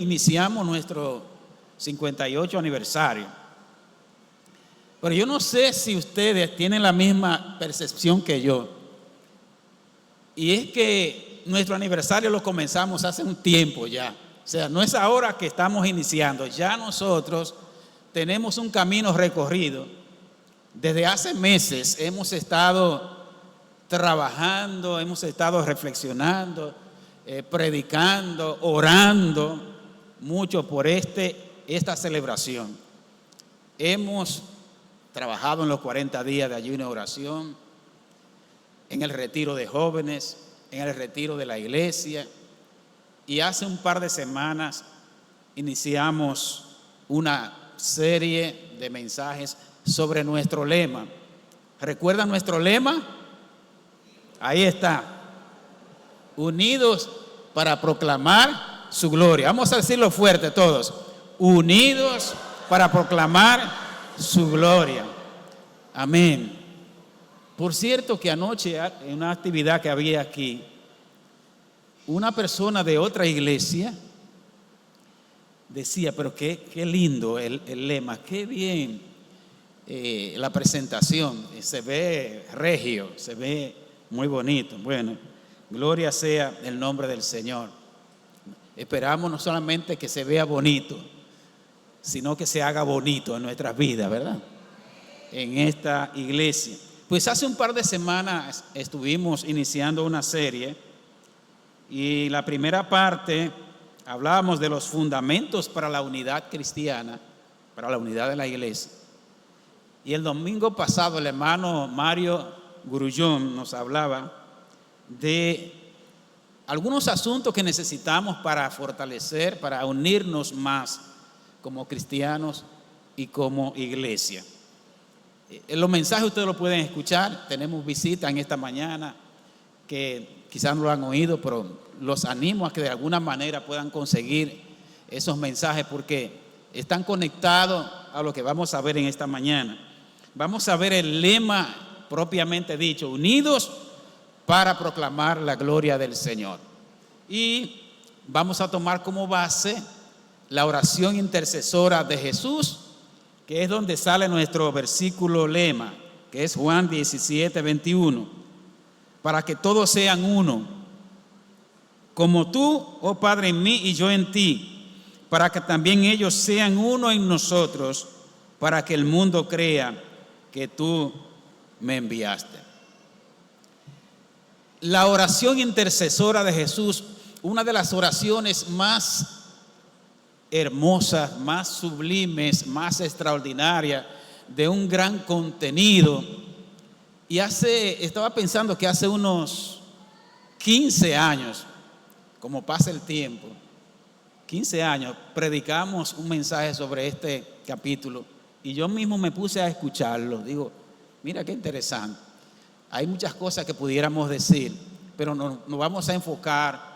iniciamos nuestro 58 aniversario. Pero yo no sé si ustedes tienen la misma percepción que yo. Y es que nuestro aniversario lo comenzamos hace un tiempo ya. O sea, no es ahora que estamos iniciando. Ya nosotros tenemos un camino recorrido. Desde hace meses hemos estado trabajando, hemos estado reflexionando, predicando, orando mucho por esta celebración. Hemos trabajado en los 40 días de ayuno y oración, en el retiro de jóvenes, en el retiro de la iglesia, y hace un par de semanas iniciamos una serie de mensajes sobre nuestro lema. ¿Recuerdan nuestro lema? Ahí está. Unidos para proclamar su gloria. Vamos a decirlo fuerte todos. Unidos para proclamar su gloria. Amén. Por cierto que anoche en una actividad que había aquí, una persona de otra iglesia decía, pero qué lindo el lema, qué bien la presentación, se ve regio, se ve muy bonito. Bueno, gloria sea el nombre del Señor. Esperamos no solamente que se vea bonito, sino que se haga bonito en nuestras vidas, ¿verdad? En esta iglesia. Pues hace un par de semanas estuvimos iniciando una serie y la primera parte hablábamos de los fundamentos para la unidad cristiana, para la unidad de la iglesia. Y el domingo pasado el hermano Mario Gurullón nos hablaba de algunos asuntos que necesitamos para fortalecer, para unirnos más como cristianos y como iglesia. Los mensajes ustedes lo pueden escuchar. Tenemos visita en esta mañana que quizás no lo han oído, pero los animo a que de alguna manera puedan conseguir esos mensajes porque están conectados a lo que vamos a ver en esta mañana. Vamos a ver el lema propiamente dicho, unidos para proclamar la gloria del Señor. Y vamos a tomar como base la oración intercesora de Jesús, que es donde sale nuestro versículo lema, que es Juan 17, 21. Para que todos sean uno, como tú, oh Padre, en mí y yo en ti, para que también ellos sean uno en nosotros, para que el mundo crea que tú me enviaste. La oración intercesora de Jesús, una de las oraciones más hermosas, más sublimes, más extraordinarias, de un gran contenido. Y estaba pensando que hace unos 15 años, como pasa el tiempo, 15 años, predicamos un mensaje sobre este capítulo y yo mismo me puse a escucharlo. Digo, mira qué interesante. Hay muchas cosas que pudiéramos decir, pero nos vamos a enfocar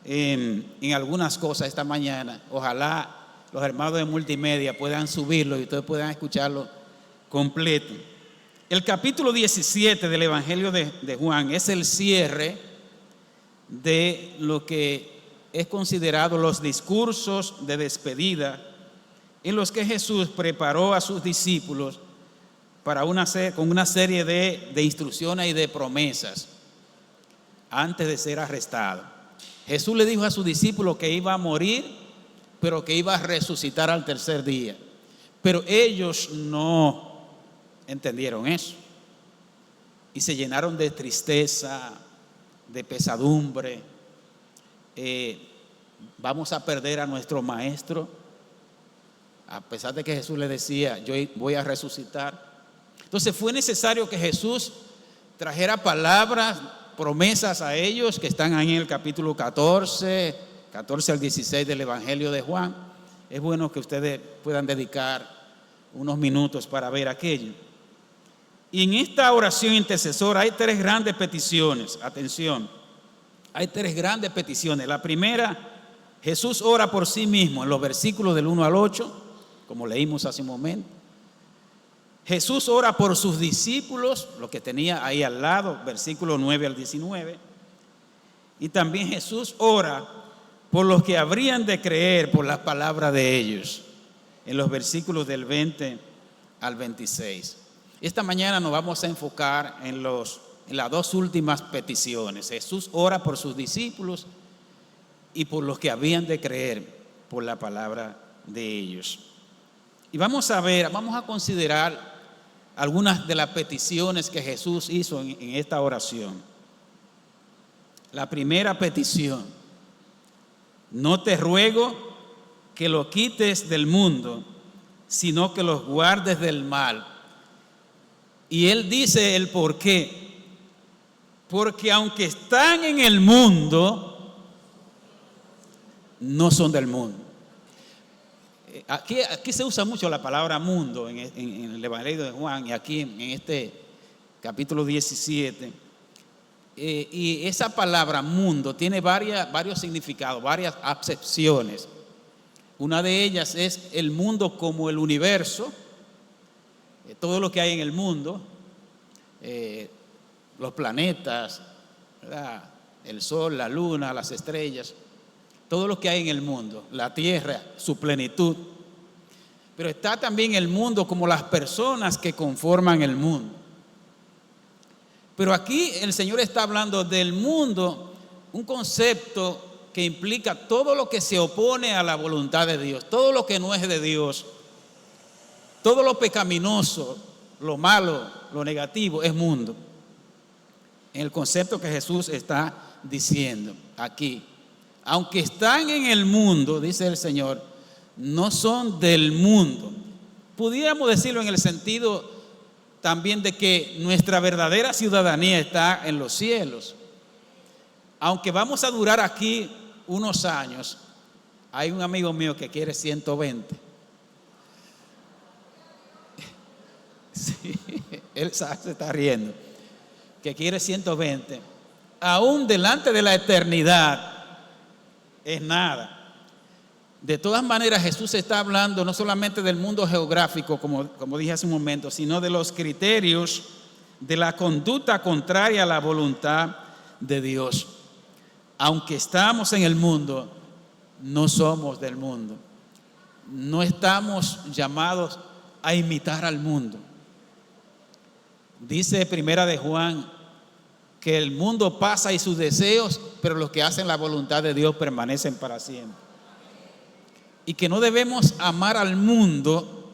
en algunas cosas esta mañana. Ojalá los hermanos de multimedia puedan subirlo y ustedes puedan escucharlo completo. El capítulo 17 del Evangelio de Juan es el cierre de lo que es considerado los discursos de despedida en los que Jesús preparó a sus discípulos con una serie de instrucciones y de promesas antes de ser arrestado. Jesús le dijo a sus discípulos que iba a morir, pero que iba a resucitar al tercer día. Pero ellos no entendieron eso y se llenaron de tristeza, de pesadumbre. Vamos a perder a nuestro maestro, a pesar de que Jesús le decía, yo voy a resucitar. Entonces fue necesario que Jesús trajera palabras, promesas a ellos que están ahí en el capítulo 14 al 16 del Evangelio de Juan. Es bueno que ustedes puedan dedicar unos minutos para ver aquello. Y en esta oración intercesora hay tres grandes peticiones. Atención, hay tres grandes peticiones. La primera, Jesús ora por sí mismo en los versículos del 1 al 8, como leímos hace un momento. Jesús ora por sus discípulos, lo que tenía ahí al lado, versículos 9 al 19. Y también Jesús ora por los que habrían de creer por la palabra de ellos, en los versículos del 20 al 26. Esta mañana nos vamos a enfocar en las dos últimas peticiones. Jesús ora por sus discípulos y por los que habían de creer por la palabra de ellos. Y vamos a considerar algunas de las peticiones que Jesús hizo en esta oración. La primera petición: no te ruego que lo quites del mundo, sino que los guardes del mal. Y él dice el por qué. Porque aunque están en el mundo, no son del mundo. Aquí se usa mucho la palabra mundo en el Evangelio de Juan y aquí en este capítulo 17. Y esa palabra mundo tiene varios significados, varias acepciones. Una de ellas es el mundo como el universo, todo lo que hay en el mundo, los planetas, ¿verdad?, el sol, la luna, las estrellas, todo lo que hay en el mundo, la tierra, su plenitud. Pero está también el mundo como las personas que conforman el mundo. Pero aquí el Señor está hablando del mundo, un concepto que implica todo lo que se opone a la voluntad de Dios, todo lo que no es de Dios, todo lo pecaminoso, lo malo, lo negativo es mundo. En el concepto que Jesús está diciendo aquí, aunque están en el mundo, dice el Señor, no son del mundo. Pudiéramos decirlo en el sentido también de que nuestra verdadera ciudadanía está en los cielos. Aunque vamos a durar aquí unos años, hay un amigo mío que quiere 120. Sí, él se está riendo, que quiere 120. Aún delante de la eternidad es nada. De todas maneras, Jesús está hablando no solamente del mundo geográfico, como dije hace un momento, sino de los criterios de la conducta contraria a la voluntad de Dios. Aunque estamos en el mundo, no somos del mundo. No estamos llamados a imitar al mundo. Dice Primera de Juan que el mundo pasa y sus deseos, pero los que hacen la voluntad de Dios permanecen para siempre. Y que no debemos amar al mundo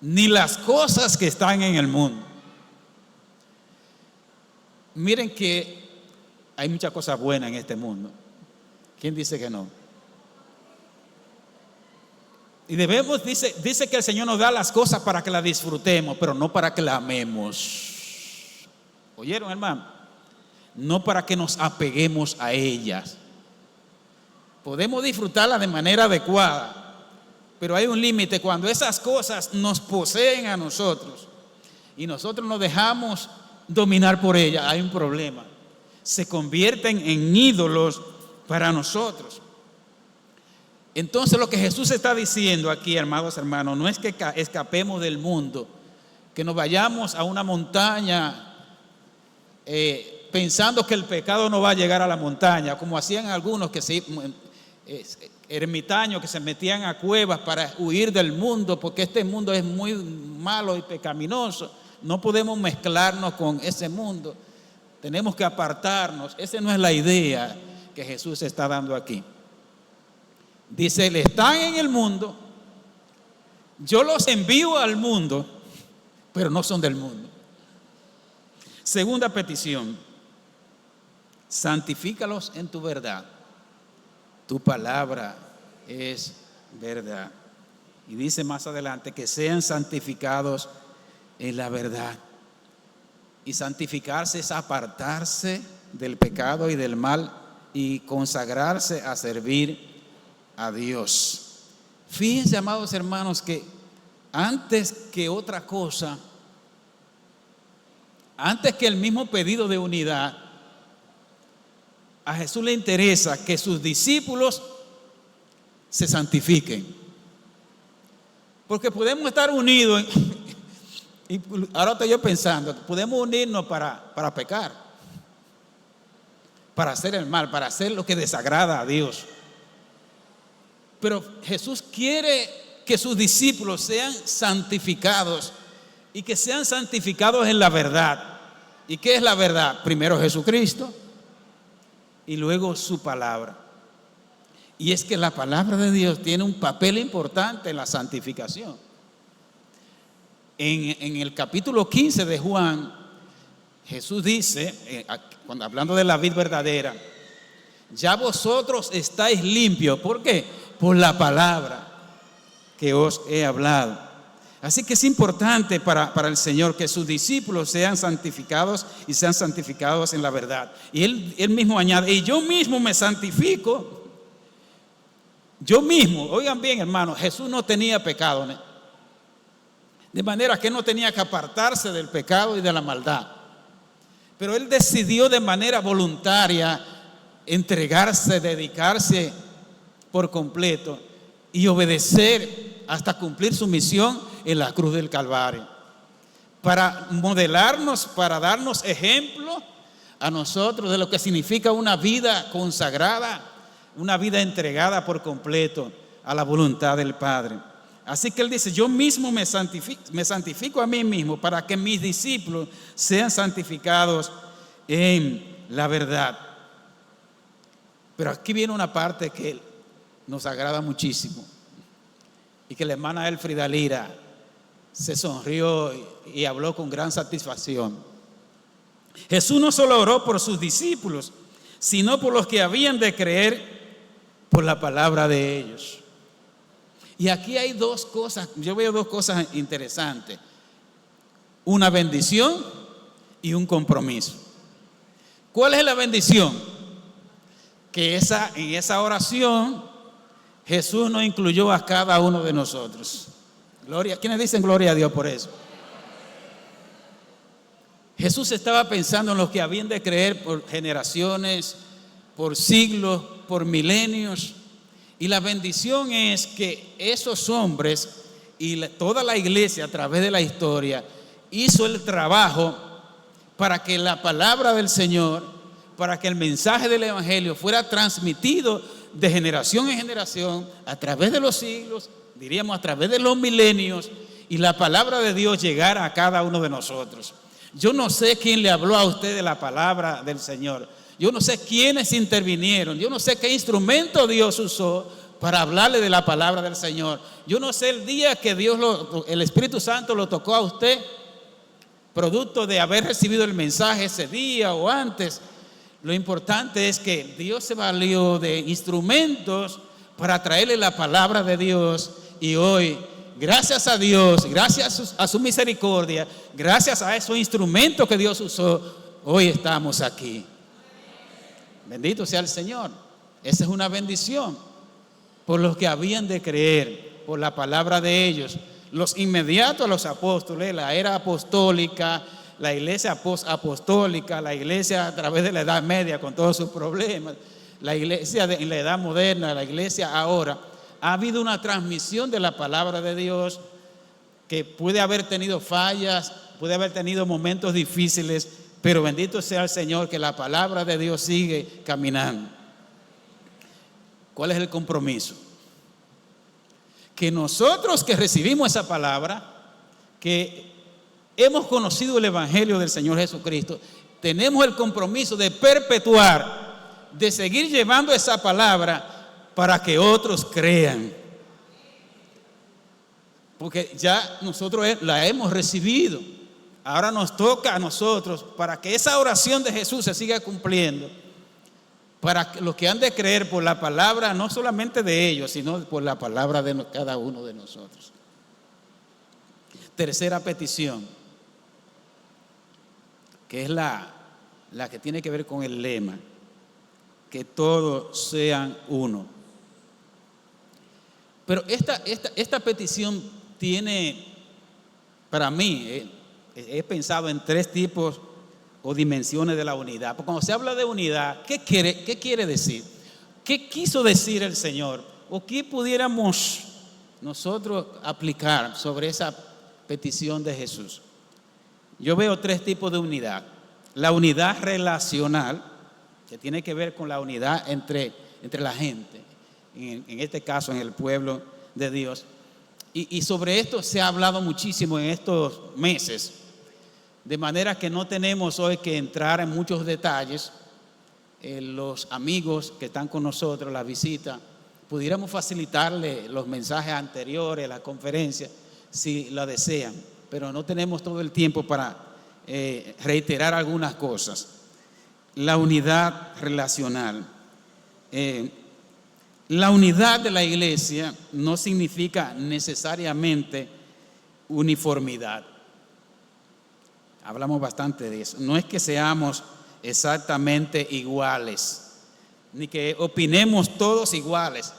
ni las cosas que están en el mundo. Miren que hay muchas cosas buenas en este mundo. ¿Quién dice que no? Y debemos, dice que el Señor nos da las cosas para que las disfrutemos, pero no para que las amemos. ¿Oyeron, hermano? No para que nos apeguemos a ellas. Podemos disfrutarlas de manera adecuada, pero hay un límite cuando esas cosas nos poseen a nosotros y nosotros nos dejamos dominar por ellas. Hay un problema. Se convierten en ídolos para nosotros. Entonces lo que Jesús está diciendo aquí, amados hermanos, no es que escapemos del mundo, que nos vayamos a una montaña pensando que el pecado no va a llegar a la montaña, como hacían algunos ermitaños que se metían a cuevas para huir del mundo, porque este mundo es muy malo y pecaminoso. No podemos mezclarnos con ese mundo, tenemos que apartarnos. Esa no es la idea que Jesús está dando aquí. Dice, él están en el mundo, yo los envío al mundo, pero no son del mundo. Segunda petición: santifícalos en tu verdad. Tu palabra es verdad. Y dice más adelante que sean santificados en la verdad. Y santificarse es apartarse del pecado y del mal y consagrarse a servir a Dios. Fíjense, amados hermanos, que antes que otra cosa, antes que el mismo pedido de unidad, a Jesús le interesa que sus discípulos se santifiquen. Porque podemos estar unidos, y ahora estoy yo pensando, podemos unirnos para pecar, para hacer el mal, para hacer lo que desagrada a Dios. Pero Jesús quiere que sus discípulos sean santificados y que sean santificados en la verdad. ¿Y qué es la verdad? Primero Jesucristo y luego su palabra. Y es que la palabra de Dios tiene un papel importante en la santificación. En el capítulo 15 de Juan, Jesús dice, cuando hablando de la vid verdadera, ya vosotros estáis limpios. ¿Por qué? Por la palabra que os he hablado. Así que es importante para el Señor que sus discípulos sean santificados y sean santificados en la verdad. Y Él mismo añade, y yo mismo me santifico. Yo mismo, oigan bien, hermanos, Jesús no tenía pecado, ¿no? De manera que no tenía que apartarse del pecado y de la maldad. Pero Él decidió de manera voluntaria entregarse, dedicarse por completo y obedecer hasta cumplir su misión en la cruz del Calvario, para modelarnos, para darnos ejemplo a nosotros de lo que significa una vida consagrada, una vida entregada por completo a la voluntad del Padre. Así que Él dice, yo mismo me santifico a mí mismo para que mis discípulos sean santificados en la verdad. Pero aquí viene una parte que nos agrada muchísimo y que la hermana Elfrida Lira se sonrió y habló con gran satisfacción. Jesús no solo oró por sus discípulos, sino por los que habían de creer por la palabra de ellos. Y aquí hay dos cosas, yo veo dos cosas interesantes: una bendición y un compromiso. ¿Cuál es la bendición? Que en esa oración Jesús nos incluyó a cada uno de nosotros. Gloria, ¿quiénes dicen gloria a Dios por eso? Jesús estaba pensando en los que habían de creer por generaciones, por siglos, por milenios. Y la bendición es que esos hombres y toda la iglesia a través de la historia hizo el trabajo para que la palabra del Señor, para que el mensaje del Evangelio fuera transmitido de generación en generación a través de los siglos, diríamos a través de los milenios, y la palabra de Dios llegara a cada uno de nosotros. Yo no sé quién le habló a usted de la palabra del Señor. Yo no sé quiénes intervinieron. Yo no sé qué instrumento Dios usó para hablarle de la palabra del Señor. Yo no sé el día que el Espíritu Santo lo tocó a usted, producto de haber recibido el mensaje ese día o antes. Lo importante es que Dios se valió de instrumentos para traerle la palabra de Dios. Y hoy, gracias a Dios, gracias a su misericordia, gracias a esos instrumentos que Dios usó, hoy estamos aquí. Bendito sea el Señor. Esa es una bendición por los que habían de creer por la palabra de ellos, los inmediatos a los apóstoles, la era apostólica, la iglesia apostólica, la iglesia a través de la Edad Media con todos sus problemas, la iglesia en la Edad Moderna, la iglesia ahora. Ha habido una transmisión de la palabra de Dios que puede haber tenido fallas, puede haber tenido momentos difíciles, pero bendito sea el Señor que la palabra de Dios sigue caminando. ¿Cuál es el compromiso? Que nosotros que recibimos esa palabra, que hemos conocido el Evangelio del Señor Jesucristo, tenemos el compromiso de perpetuar, de seguir llevando esa palabra para que otros crean. Porque ya nosotros la hemos recibido. Ahora nos toca a nosotros, para que esa oración de Jesús se siga cumpliendo, para los que han de creer por la palabra, no solamente de ellos, sino por la palabra de cada uno de nosotros. Tercera petición, que es la que tiene que ver con el lema: que todos sean uno. Pero esta petición tiene, para mí, he pensado en tres tipos o dimensiones de la unidad. Porque cuando se habla de unidad, ¿qué quiere decir? ¿Qué quiso decir el Señor? ¿O qué pudiéramos nosotros aplicar sobre esa petición de Jesús? Yo veo tres tipos de unidad. La unidad relacional, que tiene que ver con la unidad entre la gente. en este caso en el pueblo de Dios. Y sobre esto se ha hablado muchísimo en estos meses, de manera que no tenemos hoy que entrar en muchos detalles. Los amigos que están con nosotros, la visita, pudiéramos facilitarle los mensajes anteriores, la conferencia, si la desean, pero no tenemos todo el tiempo para reiterar algunas cosas. La unidad relacional. La unidad de la iglesia no significa necesariamente uniformidad. Hablamos bastante de eso. No es que seamos exactamente iguales, ni que opinemos todos iguales,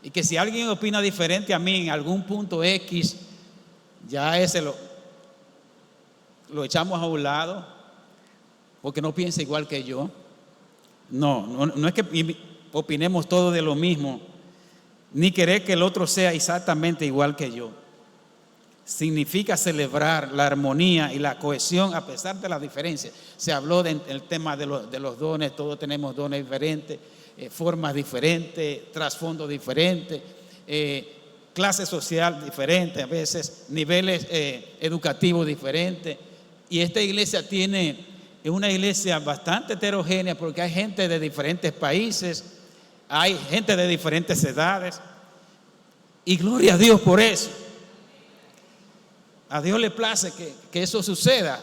y que si alguien opina diferente a mí en algún punto X, ya ese lo echamos a un lado porque no piensa igual que yo. No es que opinemos todos de lo mismo, ni querer que el otro sea exactamente igual que yo. Significa celebrar la armonía y la cohesión a pesar de las diferencias. Se habló del tema de los dones. Todos tenemos dones diferentes, formas diferentes, trasfondos diferentes, clase social diferente, a veces niveles educativos diferentes. Y esta iglesia es una iglesia bastante heterogénea, porque hay gente de diferentes países, hay gente de diferentes edades, y gloria a Dios por eso. A Dios le place que eso suceda,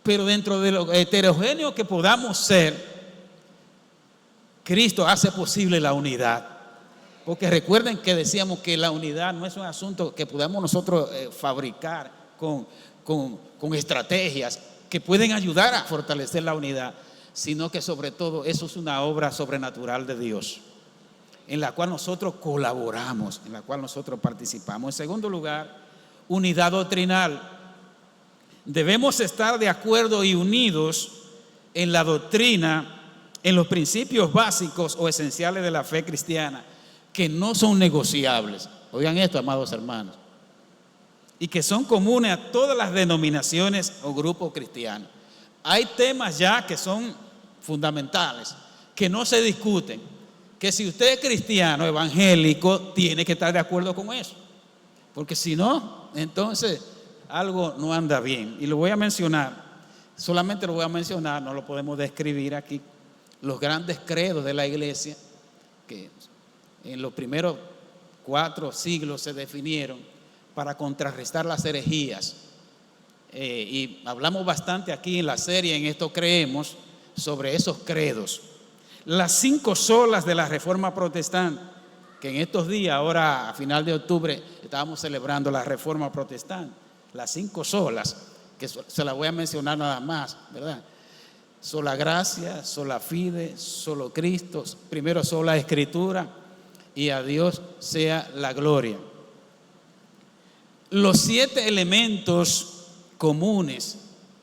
pero dentro de lo heterogéneo que podamos ser, Cristo hace posible la unidad. Porque recuerden que decíamos que la unidad no es un asunto que podamos nosotros fabricar con estrategias que pueden ayudar a fortalecer la unidad, sino que sobre todo eso es una obra sobrenatural de Dios, en la cual nosotros colaboramos, en la cual nosotros participamos. En segundo lugar, unidad doctrinal. Debemos estar de acuerdo y unidos en la doctrina, en los principios básicos o esenciales de la fe cristiana, que no son negociables. Oigan esto, amados hermanos, y que son comunes a todas las denominaciones o grupos cristianos. Hay temas ya que son fundamentales, que no se discuten, que si usted es cristiano evangélico tiene que estar de acuerdo con eso, porque si no, entonces algo no anda bien. Y lo voy a mencionar, solamente lo voy a mencionar, no lo podemos describir aquí. Los grandes credos de la iglesia, que en los primeros 4 siglos se definieron para contrarrestar las herejías, y hablamos bastante aquí en la serie En Esto Creemos sobre esos credos. Las 5 solas de la Reforma Protestante, que en estos días, ahora a final de octubre, estábamos celebrando la Reforma Protestante. Las 5 solas, que se las voy a mencionar nada más, ¿verdad? Sola gracia, sola fide, solo Cristo, primero sola escritura, y a Dios sea la gloria. Los 7 elementos comunes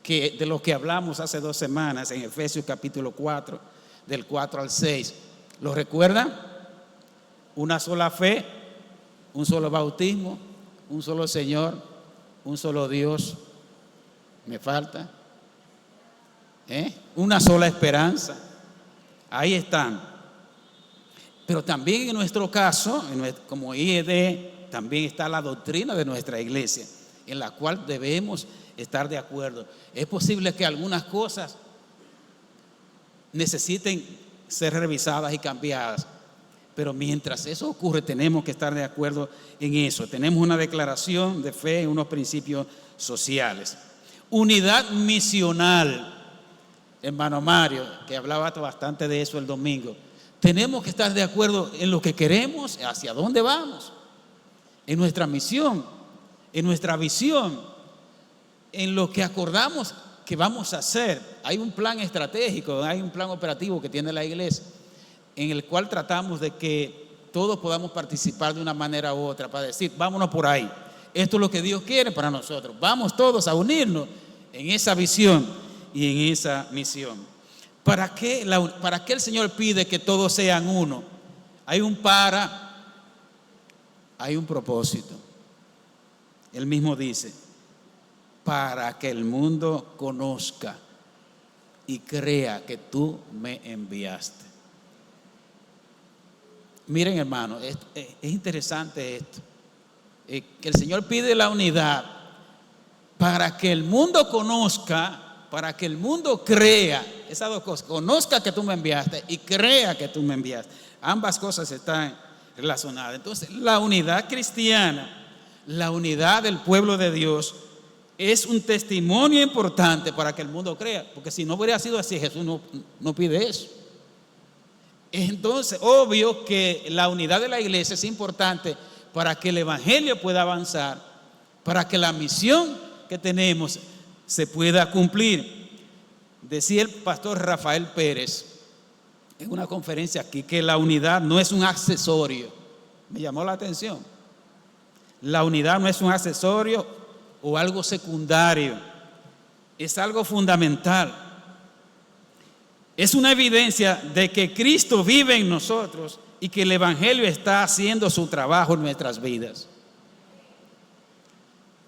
de los que hablamos hace 2 semanas en Efesios capítulo 4, del 4 al 6, ¿los recuerdan? Una sola fe, un solo bautismo, un solo Señor, un solo Dios. ¿Me falta? Una sola esperanza. Ahí están. Pero también en nuestro caso, como IED, también está la doctrina de nuestra iglesia, en la cual debemos estar de acuerdo. Es posible que algunas cosas necesiten ser revisadas y cambiadas, pero mientras eso ocurre tenemos que estar de acuerdo en eso. Tenemos una declaración de fe en unos principios sociales. Unidad misional, hermano Mario, que hablaba bastante de eso el domingo. Tenemos que estar de acuerdo en lo que queremos, hacia dónde vamos, en nuestra misión, en nuestra visión, en lo que acordamos que vamos a hacer. Hay un plan estratégico, hay un plan operativo que tiene la iglesia, en el cual tratamos de que todos podamos participar de una manera u otra, para decir, vámonos por ahí. Esto es lo que Dios quiere para nosotros. Vamos todos a unirnos en esa visión y en esa misión. ¿Para qué el Señor pide que todos sean uno? Hay un propósito. Él mismo dice, para que el mundo conozca y crea que tú me enviaste. Miren, hermano, es interesante esto. Que el Señor pide la unidad para que el mundo conozca, para que el mundo crea, esas dos cosas, conozca que tú me enviaste y crea que tú me enviaste. Ambas cosas están relacionadas. Entonces, la unidad cristiana, la unidad del pueblo de Dios, es un testimonio importante para que el mundo crea, porque si no hubiera sido así, Jesús no pide eso. Entonces, obvio que la unidad de la iglesia es importante para que el evangelio pueda avanzar, para que la misión que tenemos se pueda cumplir. Decía el pastor Rafael Pérez en una conferencia aquí que la unidad no es un accesorio. Me llamó la atención. La unidad no es un accesorio o algo secundario, es algo fundamental. Es una evidencia de que Cristo vive en nosotros y que el evangelio está haciendo su trabajo en nuestras vidas.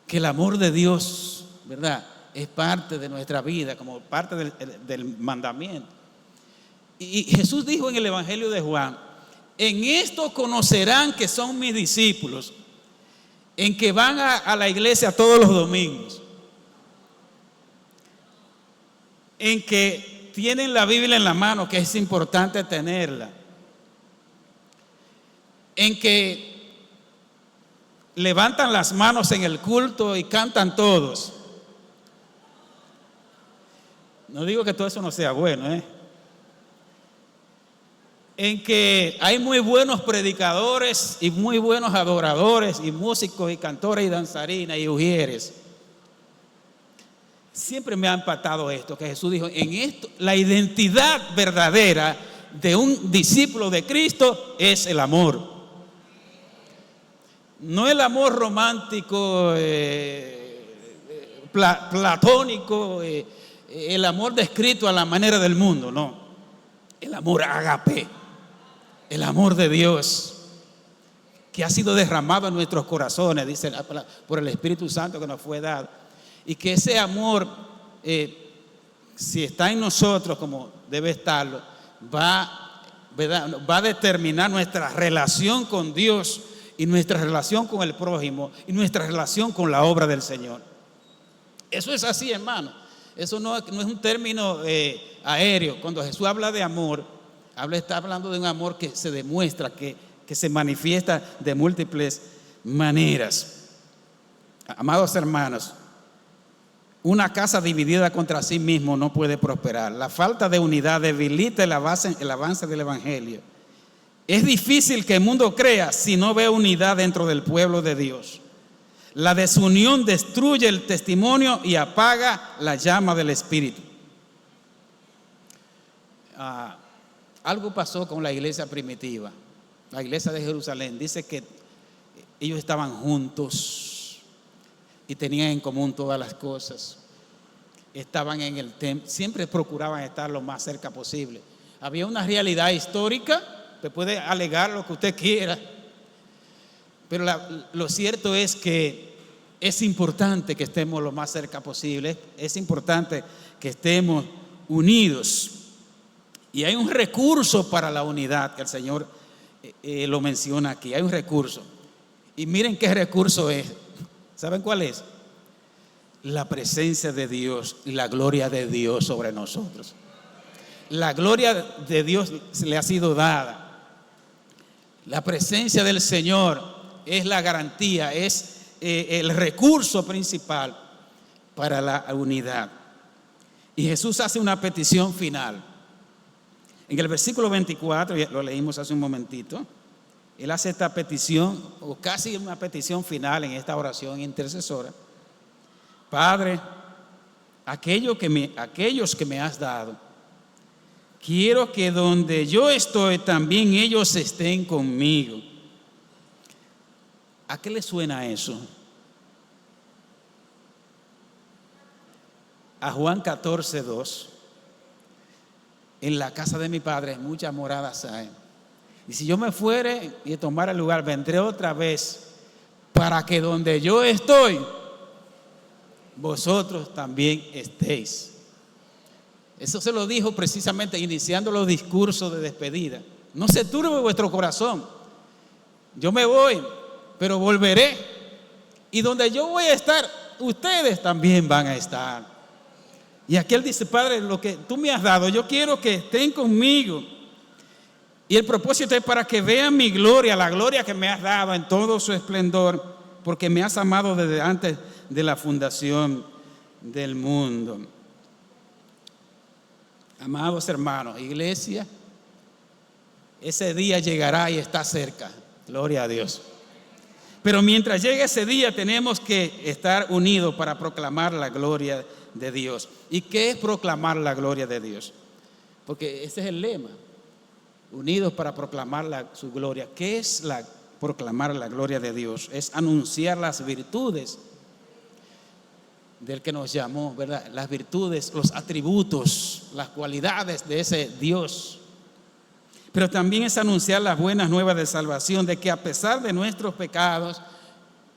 Que el amor de Dios, ¿verdad?, es parte de nuestra vida, como parte del mandamiento. Y Jesús dijo en el evangelio de Juan: en esto conocerán que son mis discípulos, en que van a la iglesia todos los domingos, en que tienen la Biblia en la mano, que es importante tenerla, en que levantan las manos en el culto y cantan todos. No digo que todo eso no sea bueno, en que hay muy buenos predicadores y muy buenos adoradores y músicos y cantores y danzarinas y ujieres. Siempre me ha impactado esto, que Jesús dijo: en esto, la identidad verdadera de un discípulo de Cristo es el amor. No el amor romántico, platónico, el amor descrito a la manera del mundo, no. El amor ágape, el amor de Dios, que ha sido derramado en nuestros corazones, dice, por el Espíritu Santo que nos fue dado. Y que ese amor, si está en nosotros como debe estarlo, va a determinar nuestra relación con Dios y nuestra relación con el prójimo y nuestra relación con la obra del Señor. Eso es así, hermano. Eso no es un término aéreo. Cuando Jesús habla de amor, está hablando de un amor que se demuestra, que se manifiesta de múltiples maneras. Amados hermanos, una casa dividida contra sí mismo no puede prosperar. La falta de unidad debilita el avance del evangelio. Es difícil que el mundo crea si no ve unidad dentro del pueblo de Dios. La desunión destruye el testimonio y apaga la llama del Espíritu. Algo pasó con la iglesia primitiva, la iglesia de Jerusalén. Dice que ellos estaban juntos y tenían en común todas las cosas. Estaban en el templo, siempre procuraban estar lo más cerca posible. Había una realidad histórica, se puede alegar lo que usted quiera, pero lo cierto es que es importante que estemos lo más cerca posible. Es importante que estemos unidos. Y hay un recurso para la unidad que el Señor lo menciona aquí. Hay un recurso. Y miren qué recurso es. ¿Saben cuál es? La presencia de Dios y la gloria de Dios sobre nosotros. La gloria de Dios le ha sido dada. La presencia del Señor es la garantía, es el recurso principal para la unidad. Y Jesús hace una petición final. En el versículo 24, lo leímos hace un momentito, Él hace esta petición, o casi una petición final en esta oración intercesora. Padre, aquellos que me has dado, quiero que donde yo estoy también ellos estén conmigo. ¿A qué le suena eso? A Juan 14:2. En la casa de mi Padre muchas moradas hay. Y si yo me fuere y tomara el lugar, vendré otra vez para que donde yo estoy, vosotros también estéis. Eso se lo dijo precisamente iniciando los discursos de despedida. No se turbe vuestro corazón. Yo me voy, pero volveré. Y donde yo voy a estar, ustedes también van a estar. Y aquí él dice: Padre, lo que tú me has dado, yo quiero que estén conmigo. Y el propósito es para que vean mi gloria, la gloria que me has dado en todo su esplendor, porque me has amado desde antes de la fundación del mundo. Amados hermanos, iglesia, ese día llegará y está cerca. Gloria a Dios. Pero mientras llegue ese día tenemos que estar unidos para proclamar la gloria de Dios. ¿Y qué es proclamar la gloria de Dios? Porque ese es el lema. Unidos para proclamar su gloria. ¿Qué es proclamar la gloria de Dios? Es anunciar las virtudes del que nos llamó, ¿verdad? Las virtudes, los atributos, las cualidades de ese Dios. Pero también es anunciar las buenas nuevas de salvación, de que a pesar de nuestros pecados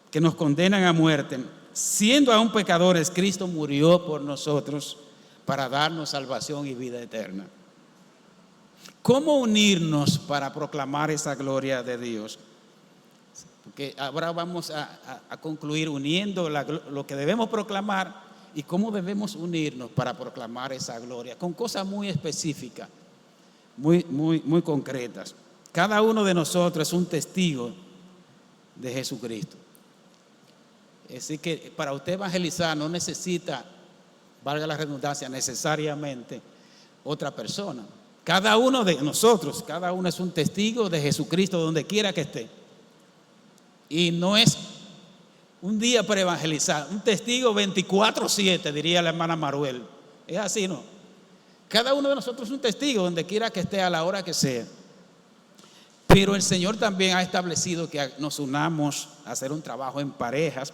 que nos condenan a muerte, siendo aún pecadores, Cristo murió por nosotros para darnos salvación y vida eterna. ¿Cómo unirnos para proclamar esa gloria de Dios? Porque ahora vamos a concluir uniendo lo que debemos proclamar y cómo debemos unirnos para proclamar esa gloria, con cosas muy específicas, muy concretas. Cada uno de nosotros es un testigo de Jesucristo. Así que para usted evangelizar no necesita, valga la redundancia, necesariamente otra persona. Cada uno de nosotros, cada uno es un testigo de Jesucristo donde quiera que esté. Y no es un día para evangelizar, un testigo 24/7, diría la hermana Maruel. Es así, ¿no? Cada uno de nosotros es un testigo donde quiera que esté, a la hora que sea. Pero el Señor también ha establecido que nos unamos a hacer un trabajo en parejas,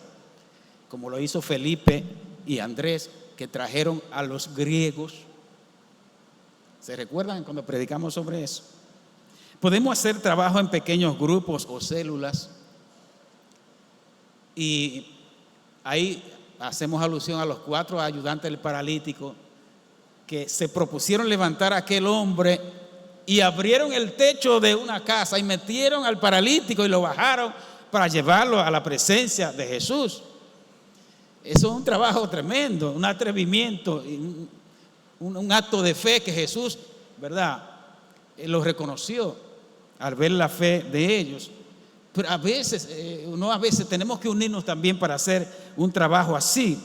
como lo hizo Felipe y Andrés, que trajeron a los griegos. ¿Se recuerdan cuando predicamos sobre eso? Podemos hacer trabajo en pequeños grupos o células. Y ahí hacemos alusión a los 4 ayudantes del paralítico que se propusieron levantar a aquel hombre y abrieron el techo de una casa y metieron al paralítico y lo bajaron para llevarlo a la presencia de Jesús. Eso es un trabajo tremendo, un atrevimiento, un acto de fe que Jesús, ¿verdad?, lo reconoció al ver la fe de ellos. Pero a veces tenemos que unirnos también para hacer un trabajo así.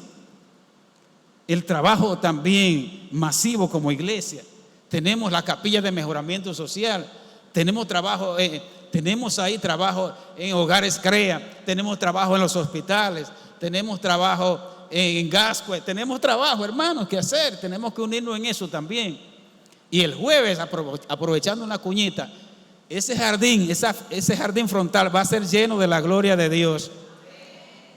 El trabajo también masivo como iglesia. Tenemos la capilla de mejoramiento social. Tenemos ahí trabajo en hogares CREA. Tenemos trabajo en los hospitales. Tenemos trabajo en Gascue. Tenemos trabajo, hermanos, que hacer. Tenemos que unirnos en eso también. Y el jueves, aprovechando una cuñita, ese jardín frontal va a ser lleno de la gloria de Dios,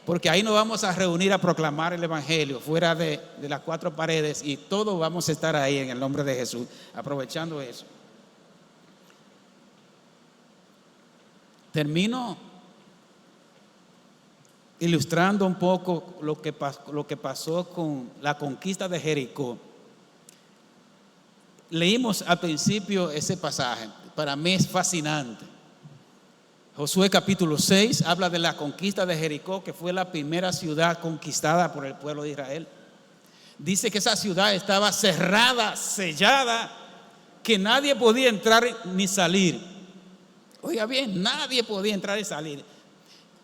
porque ahí nos vamos a reunir a proclamar el evangelio fuera de las 4 paredes, y todos vamos a estar ahí en el nombre de Jesús, aprovechando eso. Termino ilustrando un poco lo que pasó con la conquista de Jericó. Leímos al principio ese pasaje. Para mí es fascinante. Josué capítulo 6 habla de la conquista de Jericó, que fue la primera ciudad conquistada por el pueblo de Israel. Dice que esa ciudad estaba cerrada, sellada, que nadie podía entrar ni salir. Oiga bien, nadie podía entrar y salir.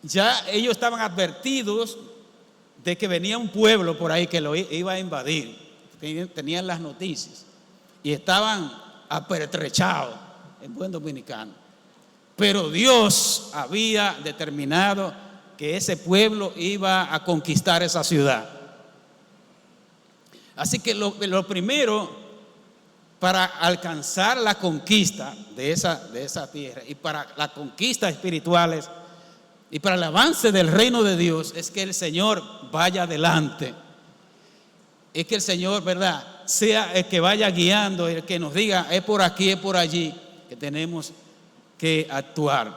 Ya ellos estaban advertidos de que venía un pueblo por ahí que lo iba a invadir. Tenían las noticias y estaban apertrechados, en buen dominicano. Pero Dios había determinado que ese pueblo iba a conquistar esa ciudad. Así que lo primero para alcanzar la conquista de esa tierra, y para la conquista espirituales y para el avance del reino de Dios, es que el Señor vaya adelante. Es que el Señor, ¿verdad?, sea el que vaya guiando, el que nos diga es por aquí, es por allí que tenemos que actuar.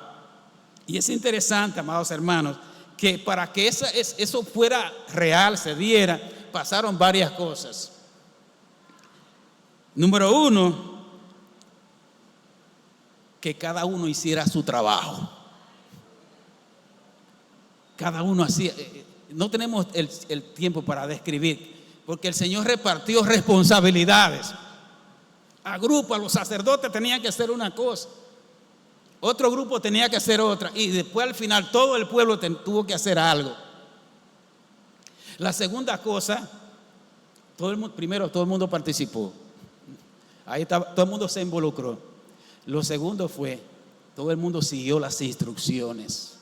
Y es interesante, amados hermanos, que para que eso fuera real, se diera, pasaron varias cosas. Número 1, que cada uno hiciera su trabajo. Cada uno hacía, no tenemos el tiempo para describir, porque el Señor repartió responsabilidades. A grupo, a los sacerdotes tenían que hacer una cosa, otro grupo tenía que hacer otra, y después al final todo el pueblo tuvo que hacer algo. La segunda cosa, primero todo el mundo participó. Ahí estaba, todo el mundo se involucró. Lo segundo fue, todo el mundo siguió las instrucciones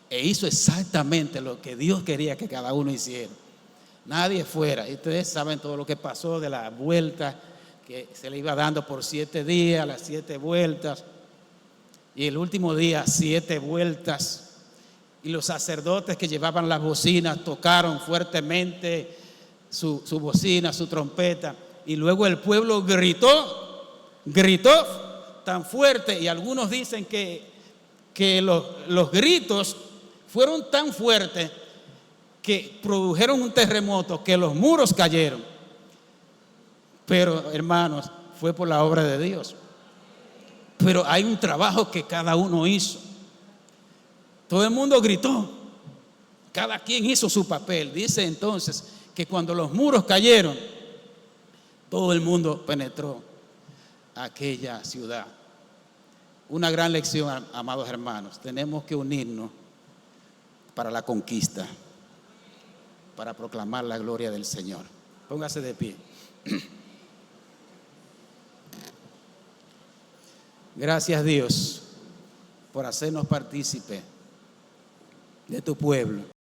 e hizo exactamente lo que Dios quería que cada uno hiciera. Nadie fuera. Y ustedes saben todo lo que pasó de la vuelta que se le iba dando por 7 días, las 7 vueltas, y el último día 7 vueltas, y los sacerdotes que llevaban las bocinas tocaron fuertemente su bocina, su trompeta, y luego el pueblo gritó tan fuerte, y algunos dicen que los gritos fueron tan fuertes que produjeron un terremoto, que los muros cayeron. Pero hermanos, fue por la obra de Dios. Pero hay un trabajo que cada uno hizo. Todo el mundo gritó, cada quien hizo su papel. Dice entonces que cuando los muros cayeron, todo el mundo penetró aquella ciudad. Una gran lección, amados hermanos. Tenemos que unirnos para la conquista, para proclamar la gloria del Señor. Póngase de pie. Gracias, Dios, por hacernos partícipe de tu pueblo.